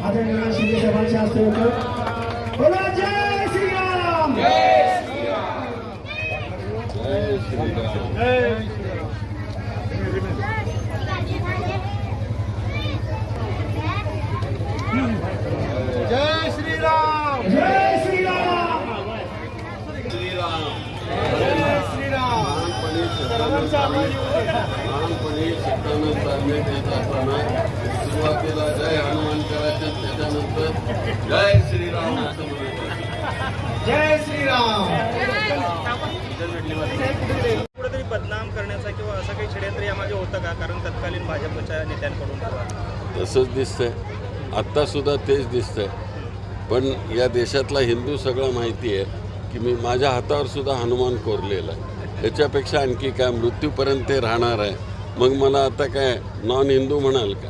आदरणीय शिंदे साहेबांच्या हस्ते होतं. बोला जय श्रीराम. जय श्रीराम. जय श्रीराम. जय श्रीराम. जय श्रीराम. लहानपणी शिकताना चालण्यात येत असताना सुरुवातीला जय हनुमान करायचं, त्याच्यानंतर जय श्रीराम असं म्हणायचं. जय श्रीराम. कुठेतरी बदनाम करण्याचा किंवा असं काही षडयंत्र यामागे होतं का? कारण तत्कालीन भाजपच्या नेत्यांकडून तसंच दिसतंय, आत्तासुद्धा तेच दिसतंय. पण या देशातला हिंदू सगळं माहिती आहे की मी माझ्या हातावर सुद्धा हनुमान कोरलेला आहे. त्याच्यापेक्षा आणखी काय, मृत्यूपर्यंत ते राहणार आहे. मग मला आता काय नॉन हिंदू म्हणाल का?